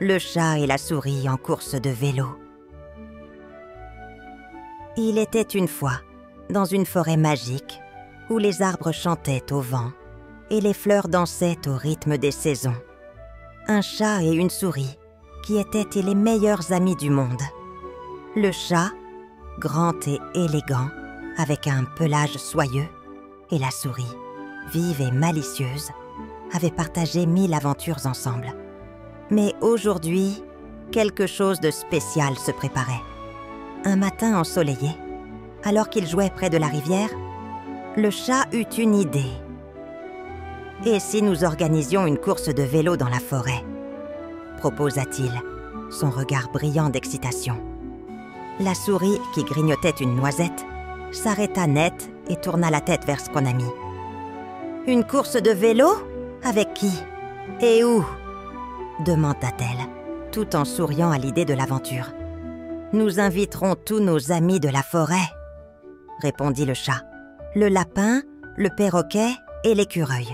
le chat et la souris en course de vélo. Il était une fois, dans une forêt magique, où les arbres chantaient au vent et les fleurs dansaient au rythme des saisons. Un chat et une souris qui étaient les meilleurs amis du monde. Le chat, grand et élégant, avec un pelage soyeux, et la souris, vive et malicieuse, avaient partagé 1000 aventures ensemble. Mais aujourd'hui, quelque chose de spécial se préparait. Un matin ensoleillé, alors qu'il jouait près de la rivière, le chat eut une idée. « Et si nous organisions une course de vélo dans la forêt ?» proposa-t-il, son regard brillant d'excitation. La souris, qui grignotait une noisette, s'arrêta net et tourna la tête vers son ami. « Une course de vélo ? Avec qui ? Et où ?» demanda-t-elle, tout en souriant à l'idée de l'aventure. « Nous inviterons tous nos amis de la forêt, » répondit le chat. « Le lapin, le perroquet et l'écureuil.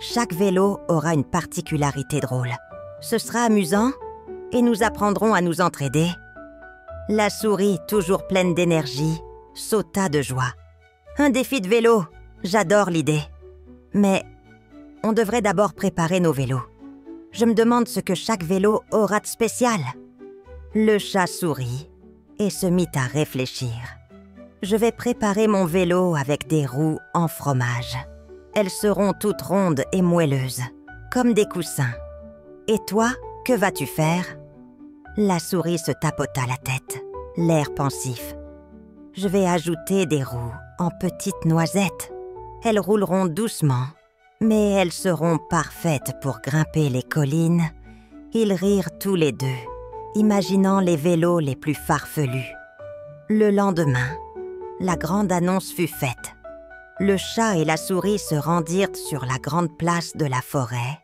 Chaque vélo aura une particularité drôle. Ce sera amusant et nous apprendrons à nous entraider. » La souris, toujours pleine d'énergie, sauta de joie. « Un défi de vélo, j'adore l'idée. Mais on devrait d'abord préparer nos vélos. Je me demande ce que chaque vélo aura de spécial. » Le chat sourit et se mit à réfléchir. « Je vais préparer mon vélo avec des roues en fromage. Elles seront toutes rondes et moelleuses, comme des coussins. Et toi, que vas-tu faire ?» La souris se tapota la tête, l'air pensif. « Je vais ajouter des roues en petites noisettes. Elles rouleront doucement, mais elles seront parfaites pour grimper les collines. » Ils rirent tous les deux, imaginant les vélos les plus farfelus. Le lendemain, la grande annonce fut faite. Le chat et la souris se rendirent sur la grande place de la forêt,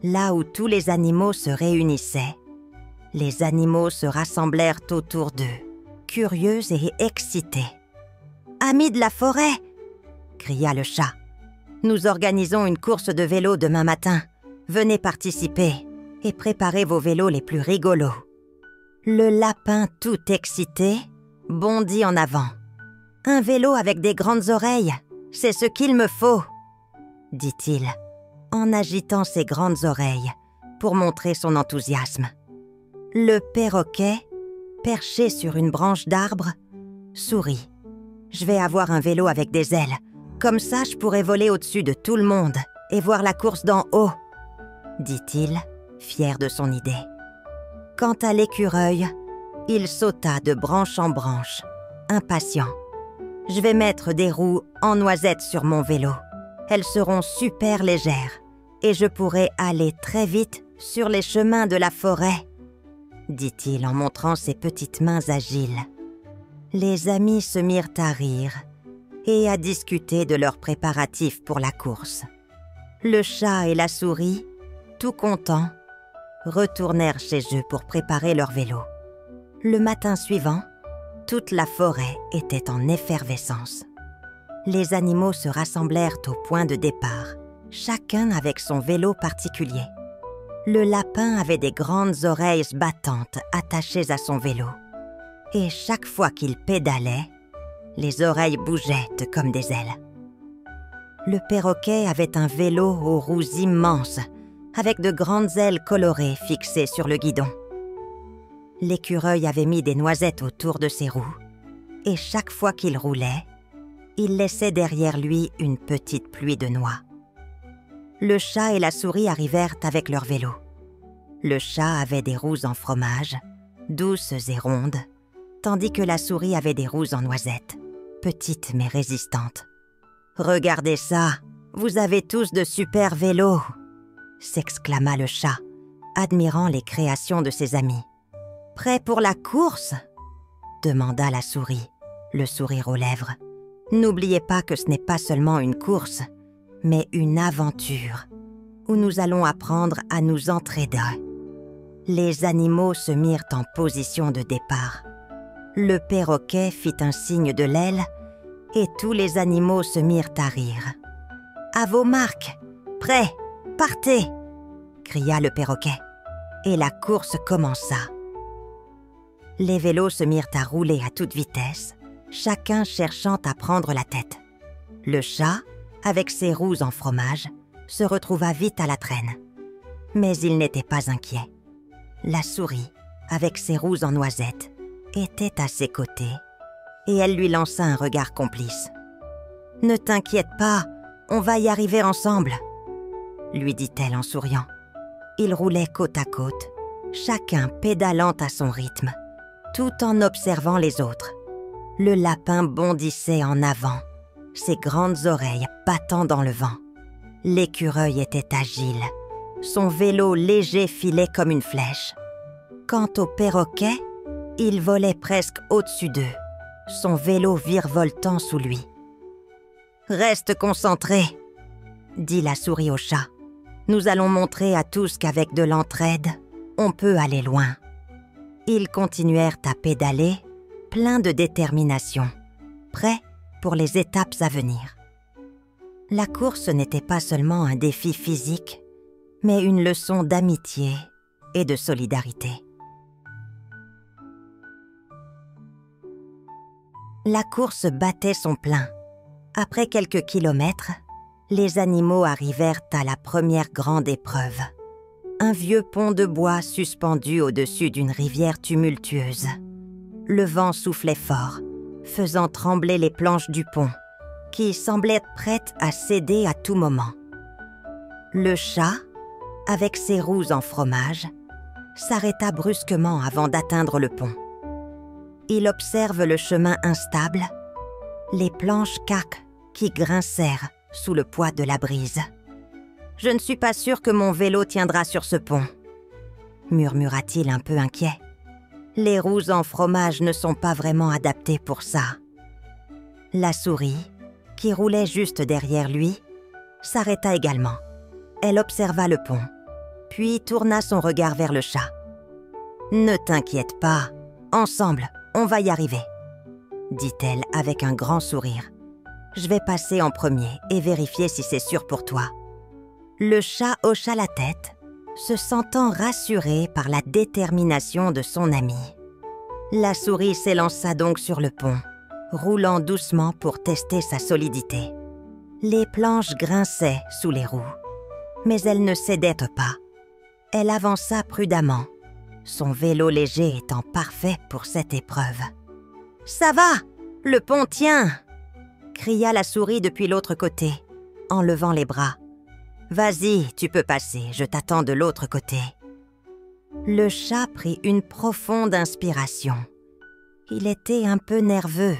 là où tous les animaux se réunissaient. Les animaux se rassemblèrent autour d'eux, curieux et excités. « Amis de la forêt !» cria le chat. « Nous organisons une course de vélo demain matin. Venez participer et préparez vos vélos les plus rigolos. » Le lapin, tout excité, bondit en avant. « Un vélo avec des grandes oreilles, c'est ce qu'il me faut !» dit-il, en agitant ses grandes oreilles pour montrer son enthousiasme. Le perroquet, perché sur une branche d'arbre, sourit. « Je vais avoir un vélo avec des ailes. Comme ça, je pourrai voler au-dessus de tout le monde et voir la course d'en haut, » dit-il, fier de son idée. Quant à l'écureuil, il sauta de branche en branche, impatient. « Je vais mettre des roues en noisettes sur mon vélo. Elles seront super légères et je pourrai aller très vite sur les chemins de la forêt, » dit-il en montrant ses petites mains agiles. Les amis se mirent à rire et à discuter de leurs préparatifs pour la course. Le chat et la souris, tout contents, retournèrent chez eux pour préparer leur vélo. Le matin suivant, toute la forêt était en effervescence. Les animaux se rassemblèrent au point de départ, chacun avec son vélo particulier. Le lapin avait des grandes oreilles battantes attachées à son vélo. Et chaque fois qu'il pédalait, les oreilles bougeaient comme des ailes. Le perroquet avait un vélo aux roues immenses, avec de grandes ailes colorées fixées sur le guidon. L'écureuil avait mis des noisettes autour de ses roues, et chaque fois qu'il roulait, il laissait derrière lui une petite pluie de noix. Le chat et la souris arrivèrent avec leur vélo. Le chat avait des roues en fromage, douces et rondes, tandis que la souris avait des roues en noisettes, petites mais résistantes. « Regardez ça, vous avez tous de super vélos !» s'exclama le chat, admirant les créations de ses amis. « Prêt pour la course ?» demanda la souris, le sourire aux lèvres. « N'oubliez pas que ce n'est pas seulement une course, mais une aventure, où nous allons apprendre à nous entraider. » Les animaux se mirent en position de départ. Le perroquet fit un signe de l'aile et tous les animaux se mirent à rire. « À vos marques, prêts, partez !» cria le perroquet. et la course commença. Les vélos se mirent à rouler à toute vitesse, chacun cherchant à prendre la tête. Le chat, avec ses roues en fromage, se retrouva vite à la traîne. Mais il n'était pas inquiet. La souris, avec ses roues en noisettes, était à ses côtés et elle lui lança un regard complice. « Ne t'inquiète pas, on va y arriver ensemble », lui dit-elle en souriant. Ils roulaient côte à côte, chacun pédalant à son rythme, tout en observant les autres. Le lapin bondissait en avant, ses grandes oreilles battant dans le vent. L'écureuil était agile, son vélo léger filait comme une flèche. Quant au perroquet, il volait presque au-dessus d'eux, son vélo virevoltant sous lui. « Reste concentré », dit la souris au chat. « Nous allons montrer à tous qu'avec de l'entraide, on peut aller loin. » Ils continuèrent à pédaler, pleins de détermination, prêts pour les étapes à venir. La course n'était pas seulement un défi physique, mais une leçon d'amitié et de solidarité. La course battait son plein. Après quelques kilomètres, les animaux arrivèrent à la première grande épreuve. Un vieux pont de bois suspendu au-dessus d'une rivière tumultueuse. Le vent soufflait fort, faisant trembler les planches du pont, qui semblaient prêtes à céder à tout moment. Le chat, avec ses roues en fromage, s'arrêta brusquement avant d'atteindre le pont. Il observe le chemin instable, les planches caques qui grincèrent sous le poids de la brise. « Je ne suis pas sûr que mon vélo tiendra sur ce pont », murmura-t-il un peu inquiet. « Les roues en fromage ne sont pas vraiment adaptées pour ça. » La souris, qui roulait juste derrière lui, s'arrêta également. Elle observa le pont, puis tourna son regard vers le chat. « Ne t'inquiète pas, ensemble, on va y arriver, » dit-elle avec un grand sourire. « Je vais passer en premier et vérifier si c'est sûr pour toi. » Le chat hocha la tête, se sentant rassuré par la détermination de son ami. La souris s'élança donc sur le pont, roulant doucement pour tester sa solidité. Les planches grinçaient sous les roues, mais elle ne cédait pas. Elle avança prudemment, son vélo léger étant parfait pour cette épreuve. « Ça va, le pont tient !» cria la souris depuis l'autre côté, en levant les bras. « Vas-y, tu peux passer, je t'attends de l'autre côté. » Le chat prit une profonde inspiration. Il était un peu nerveux,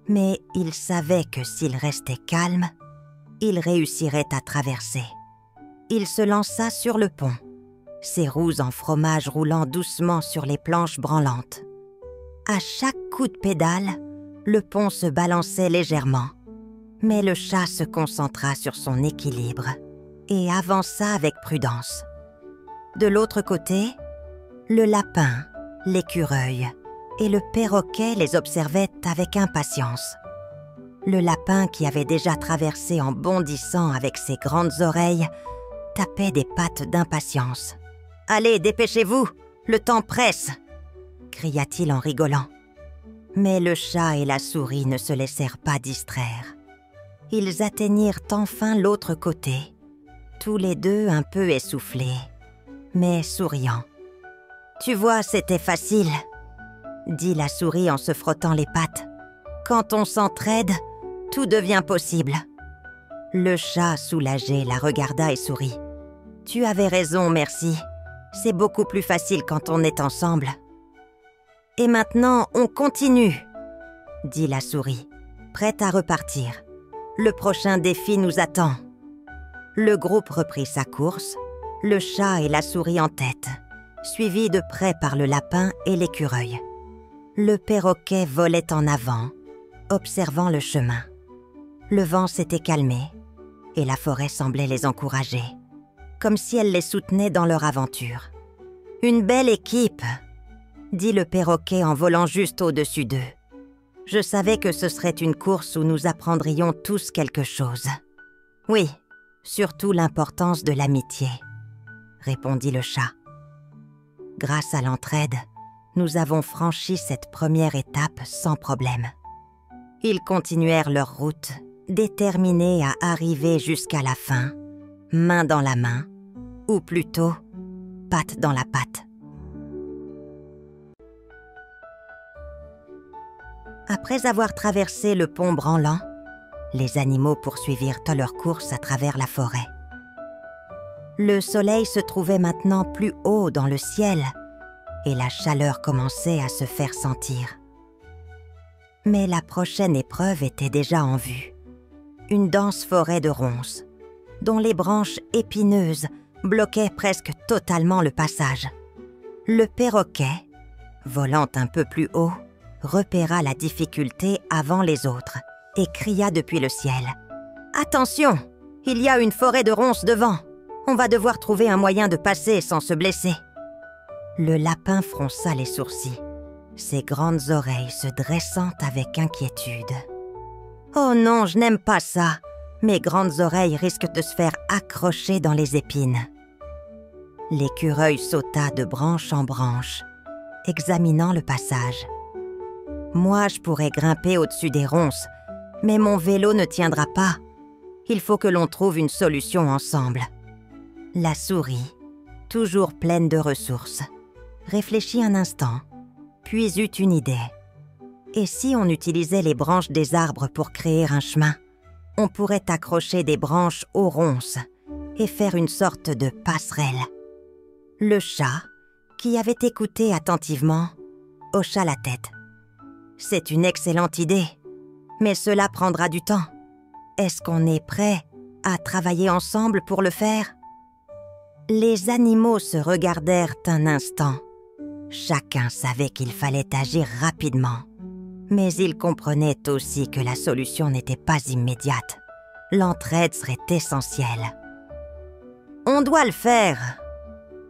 mais il savait que s'il restait calme, il réussirait à traverser. Il se lança sur le pont, ses roues en fromage roulant doucement sur les planches branlantes. À chaque coup de pédale, le pont se balançait légèrement, mais le chat se concentra sur son équilibre et avança avec prudence. De l'autre côté, le lapin, l'écureuil et le perroquet les observaient avec impatience. Le lapin, qui avait déjà traversé en bondissant avec ses grandes oreilles, tapait des pattes d'impatience. « Allez, dépêchez-vous, le temps presse !» cria-t-il en rigolant. Mais le chat et la souris ne se laissèrent pas distraire. Ils atteignirent enfin l'autre côté, tous les deux un peu essoufflés, mais souriants. « Tu vois, c'était facile », dit la souris en se frottant les pattes. « Quand on s'entraide, tout devient possible. » Le chat, soulagé, la regarda et sourit. « Tu avais raison, merci. C'est beaucoup plus facile quand on est ensemble. » « Et maintenant, on continue, » dit la souris, prête à repartir. « Le prochain défi nous attend. » Le groupe reprit sa course, le chat et la souris en tête, suivis de près par le lapin et l'écureuil. Le perroquet volait en avant, observant le chemin. Le vent s'était calmé et la forêt semblait les encourager, comme si elle les soutenait dans leur aventure. « Une belle équipe !» dit le perroquet en volant juste au-dessus d'eux. « Je savais que ce serait une course où nous apprendrions tous quelque chose. »« Oui, surtout l'importance de l'amitié, » répondit le chat. Grâce à l'entraide, nous avons franchi cette première étape sans problème. Ils continuèrent leur route, déterminés à arriver jusqu'à la fin, main dans la main, ou plutôt, patte dans la patte. Après avoir traversé le pont branlant, les animaux poursuivirent leur course à travers la forêt. Le soleil se trouvait maintenant plus haut dans le ciel et la chaleur commençait à se faire sentir. Mais la prochaine épreuve était déjà en vue. Une dense forêt de ronces, dont les branches épineuses bloquaient presque totalement le passage. Le perroquet, volant un peu plus haut, repéra la difficulté avant les autres et cria depuis le ciel. « Attention! Il y a une forêt de ronces devant! On va devoir trouver un moyen de passer sans se blesser. » Le lapin fronça les sourcils, ses grandes oreilles se dressant avec inquiétude. « Oh non, je n'aime pas ça! Mes grandes oreilles risquent de se faire accrocher dans les épines. » L'écureuil sauta de branche en branche, examinant le passage. « Moi, je pourrais grimper au-dessus des ronces, mais mon vélo ne tiendra pas. Il faut que l'on trouve une solution ensemble. » La souris, toujours pleine de ressources, réfléchit un instant, puis eut une idée. Et si on utilisait les branches des arbres pour créer un chemin, on pourrait accrocher des branches aux ronces et faire une sorte de passerelle. Le chat, qui avait écouté attentivement, hocha la tête. « C'est une excellente idée, mais cela prendra du temps. Est-ce qu'on est prêt à travailler ensemble pour le faire ?» Les animaux se regardèrent un instant. Chacun savait qu'il fallait agir rapidement. Mais ils comprenaient aussi que la solution n'était pas immédiate. L'entraide serait essentielle. « On doit le faire !»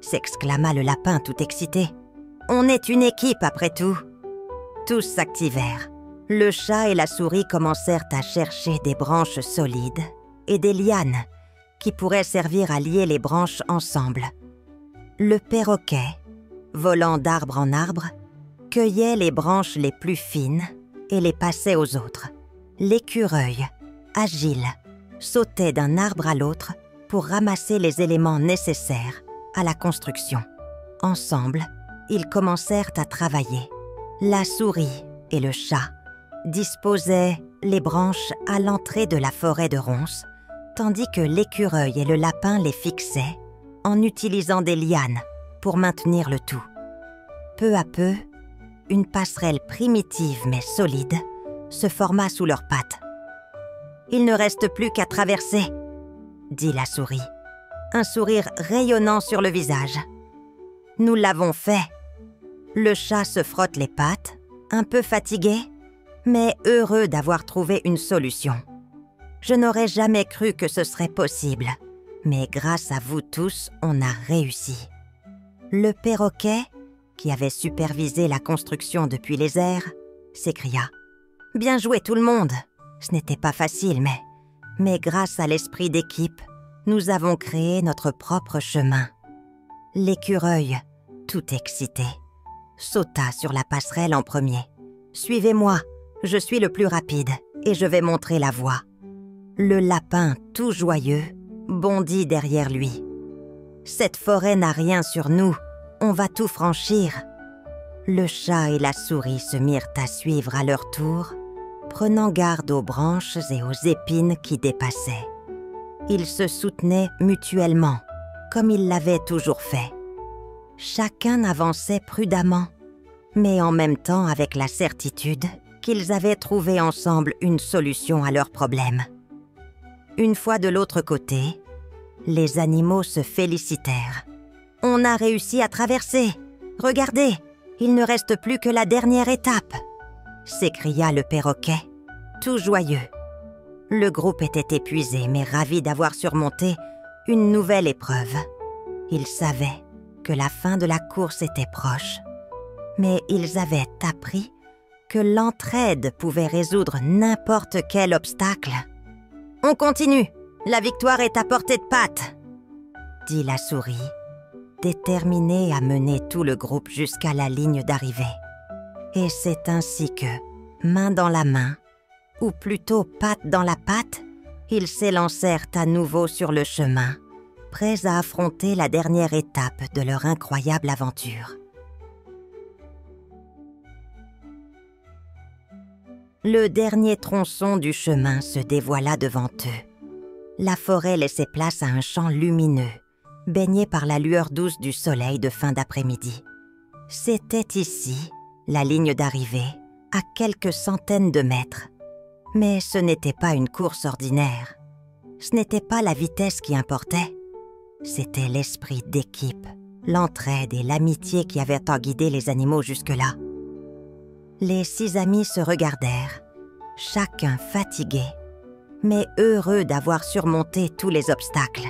s'exclama le lapin tout excité. « On est une équipe après tout !» Tous s'activèrent. Le chat et la souris commencèrent à chercher des branches solides et des lianes qui pourraient servir à lier les branches ensemble. Le perroquet, volant d'arbre en arbre, cueillait les branches les plus fines et les passait aux autres. L'écureuil, agile, sautait d'un arbre à l'autre pour ramasser les éléments nécessaires à la construction. Ensemble, ils commencèrent à travailler. La souris et le chat disposaient les branches à l'entrée de la forêt de ronces, tandis que l'écureuil et le lapin les fixaient en utilisant des lianes pour maintenir le tout. Peu à peu, une passerelle primitive mais solide se forma sous leurs pattes. « Il ne reste plus qu'à traverser », dit la souris, un sourire rayonnant sur le visage. « Nous l'avons fait !» Le chat se frotte les pattes, un peu fatigué, mais heureux d'avoir trouvé une solution. Je n'aurais jamais cru que ce serait possible, mais grâce à vous tous, on a réussi. Le perroquet, qui avait supervisé la construction depuis les airs, s'écria. « Bien joué tout le monde! Ce n'était pas facile, mais grâce à l'esprit d'équipe, nous avons créé notre propre chemin. » L'écureuil, tout excité, sauta sur la passerelle en premier. « Suivez-moi, je suis le plus rapide et je vais montrer la voie. » Le lapin, tout joyeux, bondit derrière lui. « Cette forêt n'a rien sur nous, on va tout franchir. » Le chat et la souris se mirent à suivre à leur tour, prenant garde aux branches et aux épines qui dépassaient. Ils se soutenaient mutuellement, comme ils l'avaient toujours fait. Chacun avançait prudemment, mais en même temps avec la certitude qu'ils avaient trouvé ensemble une solution à leurs problèmes. Une fois de l'autre côté, les animaux se félicitèrent. « On a réussi à traverser! Regardez, il ne reste plus que la dernière étape !» s'écria le perroquet, tout joyeux. Le groupe était épuisé, mais ravi d'avoir surmonté une nouvelle épreuve. Ils savaient que la fin de la course était proche, mais ils avaient appris que l'entraide pouvait résoudre n'importe quel obstacle. « On continue, la victoire est à portée de patte !» dit la souris, déterminés à mener tout le groupe jusqu'à la ligne d'arrivée. Et c'est ainsi que, main dans la main, ou plutôt patte dans la patte, ils s'élancèrent à nouveau sur le chemin, prêts à affronter la dernière étape de leur incroyable aventure. Le dernier tronçon du chemin se dévoila devant eux. La forêt laissait place à un champ lumineux, baigné par la lueur douce du soleil de fin d'après-midi. C'était ici, la ligne d'arrivée, à quelques centaines de mètres. Mais ce n'était pas une course ordinaire. Ce n'était pas la vitesse qui importait. C'était l'esprit d'équipe, l'entraide et l'amitié qui avaient tant guidé les animaux jusque-là. Les 6 amis se regardèrent, chacun fatigué, mais heureux d'avoir surmonté tous les obstacles.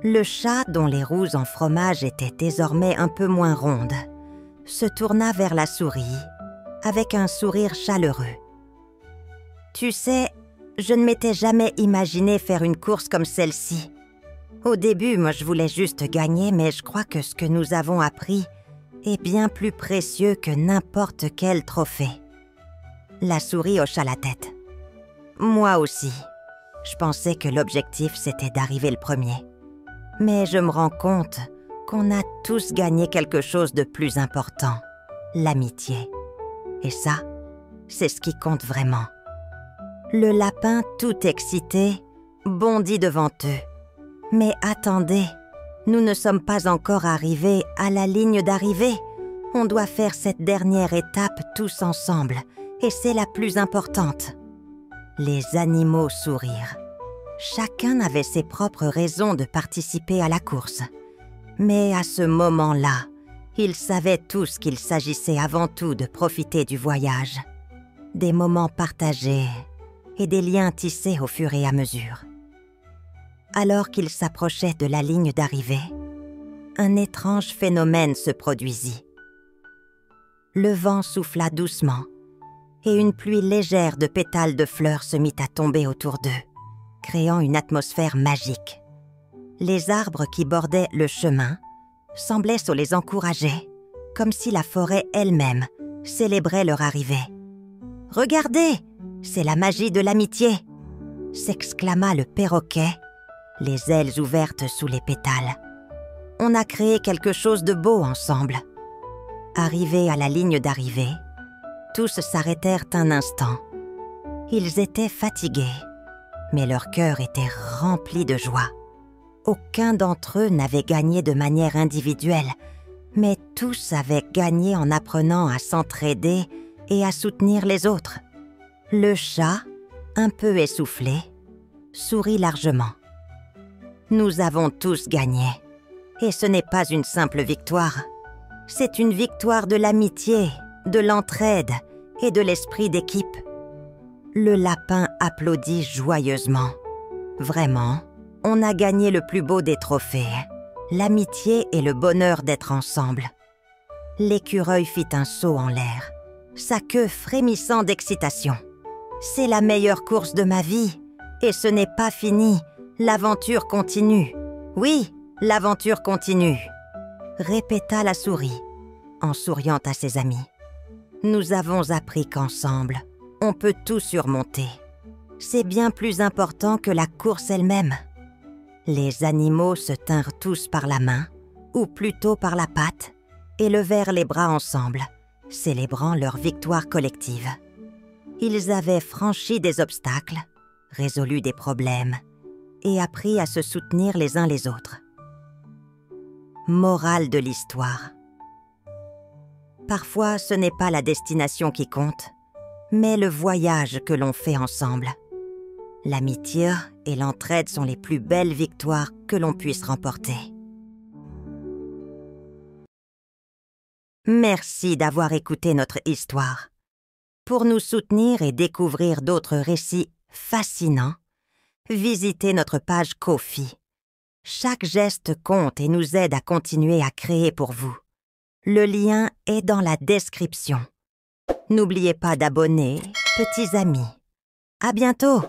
Le chat, dont les roues en fromage étaient désormais un peu moins rondes, se tourna vers la souris avec un sourire chaleureux. « Tu sais, je ne m'étais jamais imaginé faire une course comme celle-ci. Au début, moi je voulais juste gagner, mais je crois que ce que nous avons appris est bien plus précieux que n'importe quel trophée. » La souris hocha la tête. « Moi aussi. Je pensais que l'objectif c'était d'arriver le premier. Mais je me rends compte qu'on a tous gagné quelque chose de plus important, l'amitié. Et ça, c'est ce qui compte vraiment. » Le lapin, tout excité, bondit devant eux. « Mais attendez, nous ne sommes pas encore arrivés à la ligne d'arrivée. On doit faire cette dernière étape tous ensemble, et c'est la plus importante. » Les animaux sourirent. Chacun avait ses propres raisons de participer à la course. Mais à ce moment-là, ils savaient tous qu'il s'agissait avant tout de profiter du voyage, des moments partagés et des liens tissés au fur et à mesure. Alors qu'ils s'approchaient de la ligne d'arrivée, un étrange phénomène se produisit. Le vent souffla doucement et une pluie légère de pétales de fleurs se mit à tomber autour d'eux, créant une atmosphère magique. Les arbres qui bordaient le chemin semblaient se les encourager, comme si la forêt elle-même célébrait leur arrivée. « Regardez, c'est la magie de l'amitié !» s'exclama le perroquet, les ailes ouvertes sous les pétales. « On a créé quelque chose de beau ensemble. » Arrivés à la ligne d'arrivée, tous s'arrêtèrent un instant. Ils étaient fatigués, mais leur cœur était rempli de joie. Aucun d'entre eux n'avait gagné de manière individuelle, mais tous avaient gagné en apprenant à s'entraider et à soutenir les autres. Le chat, un peu essoufflé, sourit largement. « Nous avons tous gagné, et ce n'est pas une simple victoire. C'est une victoire de l'amitié, de l'entraide et de l'esprit d'équipe. » Le lapin applaudit joyeusement. Vraiment, on a gagné le plus beau des trophées, l'amitié et le bonheur d'être ensemble. L'écureuil fit un saut en l'air, sa queue frémissant d'excitation. « C'est la meilleure course de ma vie, et ce n'est pas fini, l'aventure continue. Oui, l'aventure continue, » répéta la souris, en souriant à ses amis. « Nous avons appris qu'ensemble, on peut tout surmonter. C'est bien plus important que la course elle-même. » Les animaux se tinrent tous par la main, ou plutôt par la patte, et levèrent les bras ensemble, célébrant leur victoire collective. Ils avaient franchi des obstacles, résolu des problèmes, et appris à se soutenir les uns les autres. Morale de l'histoire. Parfois, ce n'est pas la destination qui compte, mais le voyage que l'on fait ensemble. L'amitié et l'entraide sont les plus belles victoires que l'on puisse remporter. Merci d'avoir écouté notre histoire. Pour nous soutenir et découvrir d'autres récits fascinants, visitez notre page Ko-fi. Chaque geste compte et nous aide à continuer à créer pour vous. Le lien est dans la description. N'oubliez pas d'abonner, petits amis. À bientôt!